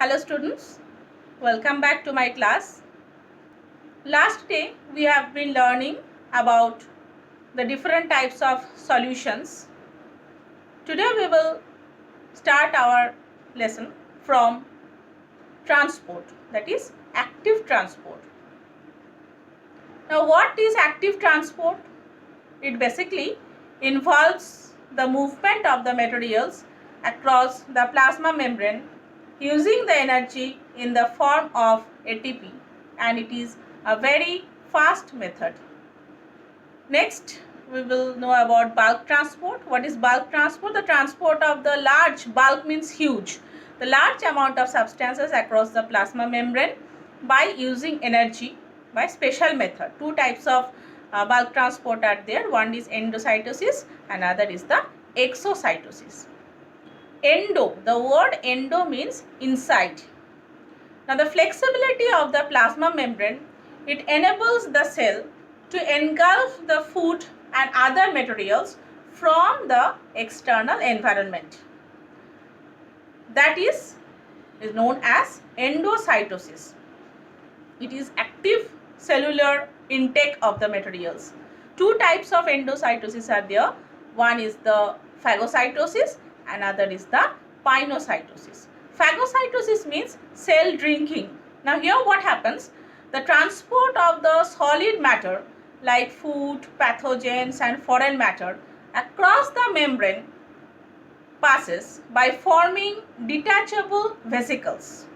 Hello students, welcome back to my class. Last day we have been learning about the different types of solutions. Today we will start our lesson from transport, that is active transport. Now what is active transport? It basically involves the movement of the materials across the plasma membrane using the energy in the form of ATP, and it is a very fast method. Next, we will know about bulk transport. What is bulk transport? The transport of the large, bulk means huge, the large amount of substances across the plasma membrane by using energy by special method. Two types of bulk transport are there. One is endocytosis, another is the exocytosis. Endo, the word endo means inside. Now the flexibility of the plasma membrane, it enables the cell to engulf the food and other materials from the external environment. That is known as endocytosis. It is active cellular intake of the materials. Two types of endocytosis are there. One is the phagocytosis, another is the pinocytosis. Phagocytosis means cell drinking. Now here what happens? The transport of the solid matter like food, pathogens and foreign matter across the membrane passes by forming detachable vesicles.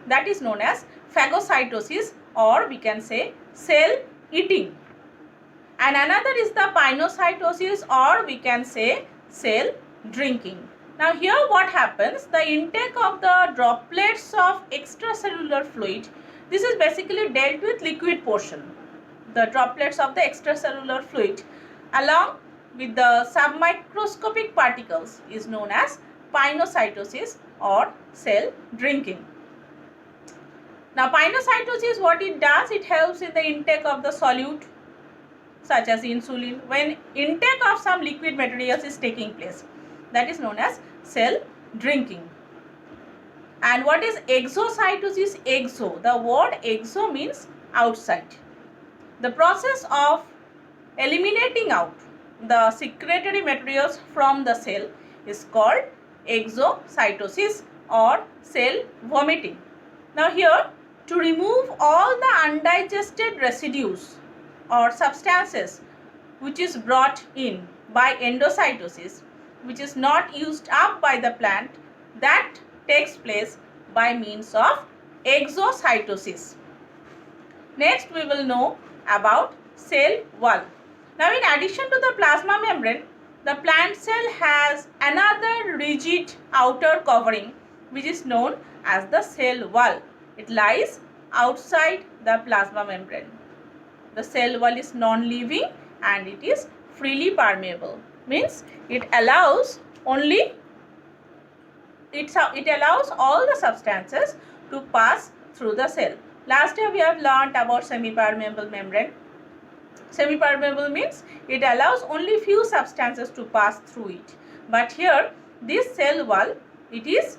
That is known as phagocytosis, or we can say cell eating. And another is the pinocytosis, or we can say cell drinking. Now here what happens, the intake of the droplets of extracellular fluid, this is basically dealt with liquid portion. The droplets of the extracellular fluid along with the submicroscopic particles is known as pinocytosis or cell drinking. Now pinocytosis, what it does, it helps in the intake of the solute such as insulin when intake of some liquid materials is taking place. That is known as cell drinking. And what is exocytosis? Exo, the word exo means outside. The process of eliminating out the secretory materials from the cell is called exocytosis or cell vomiting. Now here, to remove all the undigested residues or substances which is brought in by endocytosis, which is not used up by the plant, that takes place by means of exocytosis. Next we will know about cell wall. Now in addition to the plasma membrane, the plant cell has another rigid outer covering which is known as the cell wall. It lies outside the plasma membrane. The cell wall is non-living and it is freely permeable. Means it allows only it allows all the substances to pass through the cell. Last year we have learnt about semi-permeable membrane. Semi-permeable means it allows only few substances to pass through it. But here this cell wall, it is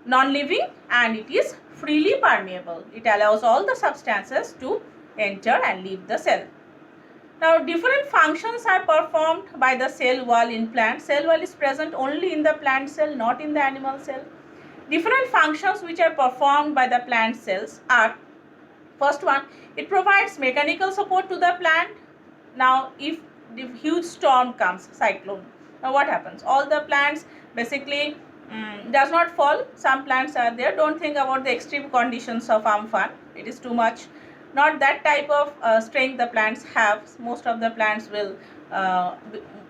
non-living and it is freely permeable. It allows all the substances to enter and leave the cell. Now different functions are performed by the cell wall in plant. Cell wall is present only in the plant cell, not in the animal cell. Different functions which are performed by the plant cells are: first one, it provides mechanical support to the plant. Now if the huge storm comes, cyclone, now what happens? All the plants basically does not fall. Some plants are there. Don't think about the extreme conditions of Amphan. It is too much. Not that type of strength the plants have. Most of the plants will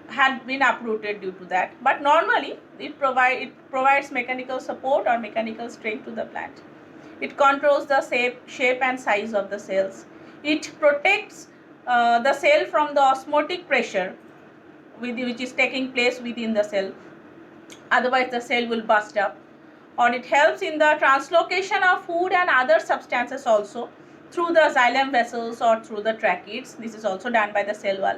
had been uprooted due to that. But normally it provides mechanical support or mechanical strength to the plant. It controls the shape and size of the cells. It protects the cell from the osmotic pressure which is taking place within the cell. Otherwise the cell will burst up. Or it helps in the translocation of food and other substances also through the xylem vessels or through the tracheids. This is also done by the cell wall.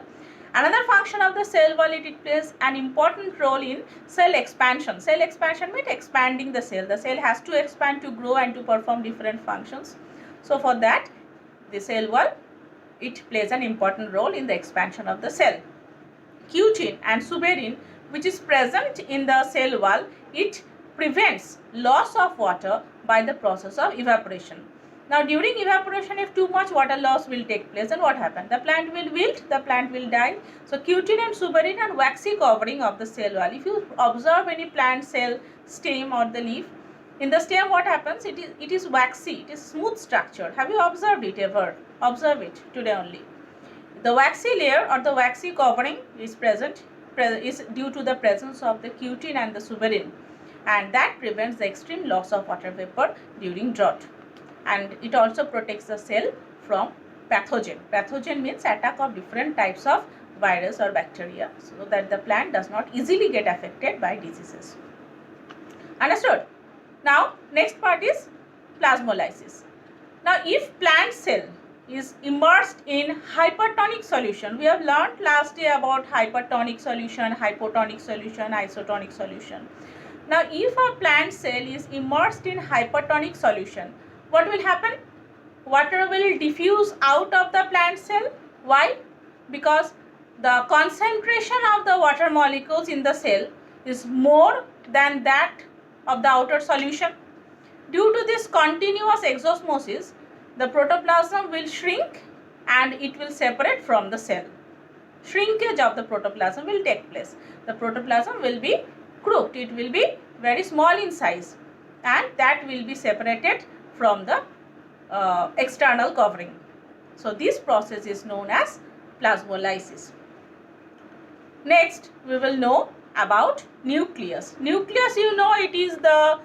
Another function of the cell wall, it plays an important role in cell expansion. Cell expansion means expanding the cell. The cell has to expand to grow and to perform different functions. So for that, the cell wall, it plays an important role in the expansion of the cell. Cutin and suberin, which is present in the cell wall, it prevents loss of water by the process of evaporation. Now during evaporation, if too much water loss will take place, then what happens? The plant will wilt, the plant will die. So cutin and suberin are waxy covering of the cell wall. If you observe any plant cell, stem or the leaf, in the stem what happens? It is waxy, it is smooth structured. Have you observed it ever? Observe it today only. The waxy layer or the waxy covering is due to the presence of the cutin and the suberin, and that prevents the extreme loss of water vapor during drought. And it also protects the cell from pathogen. Pathogen means attack of different types of virus or bacteria, so that the plant does not easily get affected by diseases. Understood? Now next part is plasmolysis. Now if plant cell is immersed in hypertonic solution, we have learned last day about hypertonic solution, hypotonic solution, isotonic solution. Now if a plant cell is immersed in hypertonic solution, what will happen? Water will diffuse out of the plant cell. Why? Because the concentration of the water molecules in the cell is more than that of the outer solution. Due to this continuous exosmosis, the protoplasm will shrink and it will separate from the cell. Shrinkage of the protoplasm will take place. The protoplasm will be crooked. It will be very small in size, and that will be separated from the external covering. So this process is known as plasmolysis. Next, we will know about nucleus. Nucleus, you know, it is the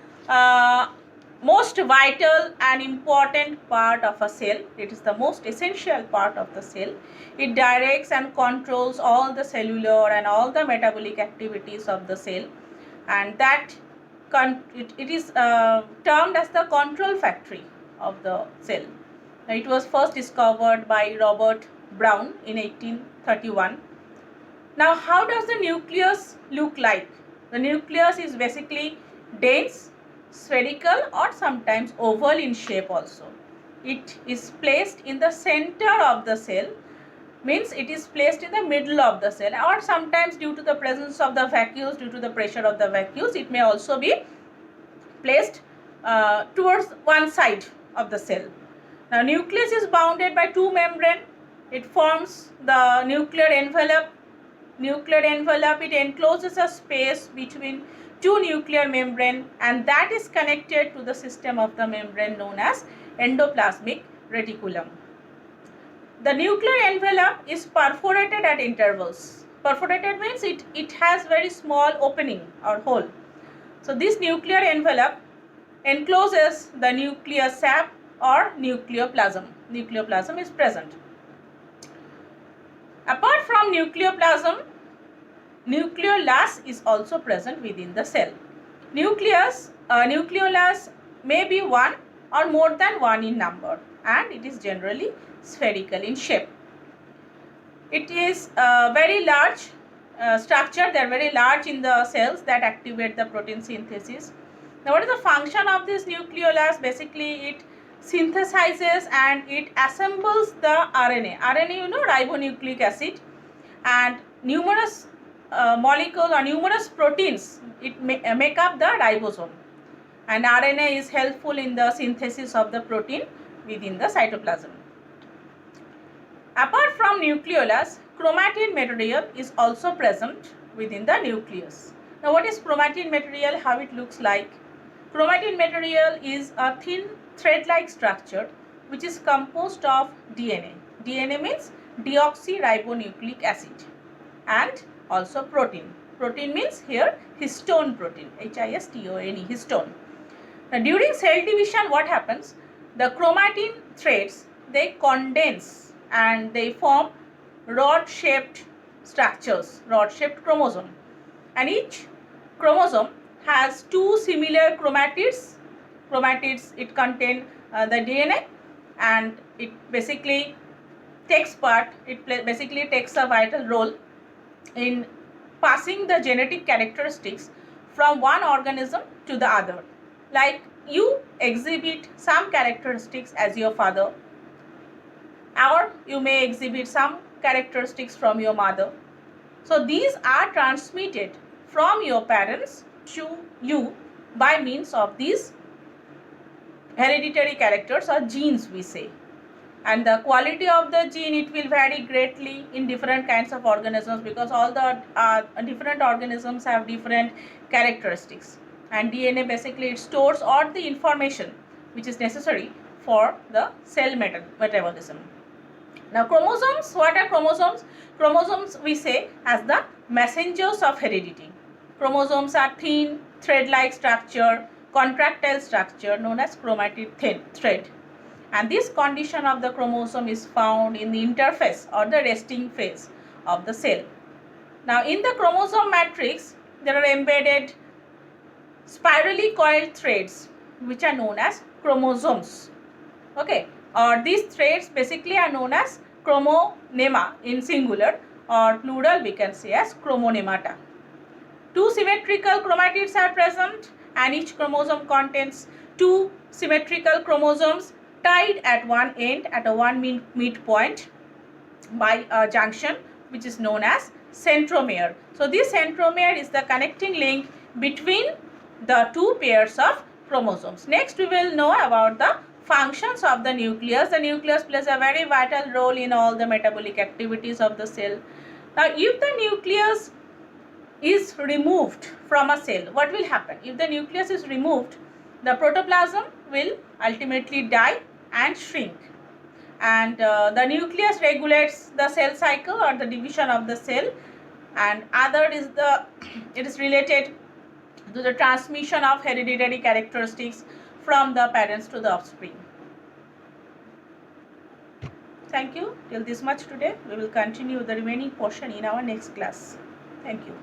most vital and important part of a cell. It is the most essential part of the cell. It directs and controls all the cellular and all the metabolic activities of the cell, and that it is termed as the control factory of the cell. Now, it was first discovered by Robert Brown in 1831. Now, how does the nucleus look like? The nucleus is basically dense, spherical, or sometimes oval in shape also. It is placed in the center of the cell, means it is placed in the middle of the cell, or sometimes due to the presence of the vacuoles, due to the pressure of the vacuoles, it may also be placed towards one side of the cell. Now nucleus is bounded by two membranes. It forms the nuclear envelope. Nuclear envelope, it encloses a space between two nuclear membranes, and that is connected to the system of the membrane known as endoplasmic reticulum. The nuclear envelope is perforated at intervals. Perforated means it has very small opening or hole. So this nuclear envelope encloses the nuclear sap or nucleoplasm. Nucleoplasm is present. Apart from nucleoplasm, nucleolus is also present within the cell. Nucleolus may be one or more than one in number, and it is generally spherical in shape. It is very large structure. They are very large in the cells that activate the protein synthesis. Now, what is the function of this nucleolus? Basically, it synthesizes and it assembles the RNA. RNA, you know, ribonucleic acid, and numerous molecules or numerous proteins make up the ribosome, and RNA is helpful in the synthesis of the protein within the cytoplasm. Apart from nucleolus, chromatin material is also present within the nucleus. Now, what is chromatin material? How it looks like? Chromatin material is a thin thread-like structure which is composed of DNA. DNA means deoxyribonucleic acid, and also protein. Protein means here histone protein, Histone, histone. Now, during cell division, what happens? The chromatin threads, they condense and they form rod-shaped structures, rod-shaped chromosome, and each chromosome has two similar chromatids. Chromatids, it contain the DNA, and it basically takes part, basically takes a vital role in passing the genetic characteristics from one organism to the other. Like you exhibit some characteristics as your father, or you may exhibit some characteristics from your mother. So these are transmitted from your parents to you by means of these hereditary characters or genes, we say. And the quality of the gene, it will vary greatly in different kinds of organisms, because all the different organisms have different characteristics, and DNA basically it stores all the information which is necessary for the cell metabolism. Now chromosomes, what are chromosomes? Chromosomes we say as the messengers of heredity. Chromosomes are thin thread-like structure, contractile structure known as chromatin thread. And this condition of the chromosome is found in the interphase or the resting phase of the cell. Now in the chromosome matrix, there are embedded spirally coiled threads which are known as chromosomes. Okay, or these threads basically are known as chromonema in singular, or plural we can say as chromonemata. Two symmetrical chromatids are present, and each chromosome contains two symmetrical chromosomes tied at one end at a one midpoint by a junction which is known as centromere. So this centromere is the connecting link between the two pairs of chromosomes. Next we will know about the functions of the nucleus. The nucleus plays a very vital role in all the metabolic activities of the cell. Now if the nucleus is removed from a cell, what will happen? If the nucleus is removed, the protoplasm will ultimately die and shrink, and the nucleus regulates the cell cycle or the division of the cell, and other is the it is related to the transmission of hereditary characteristics from the parents to the offspring. Thank you till this much today. We will continue the remaining portion in our next class. Thank you.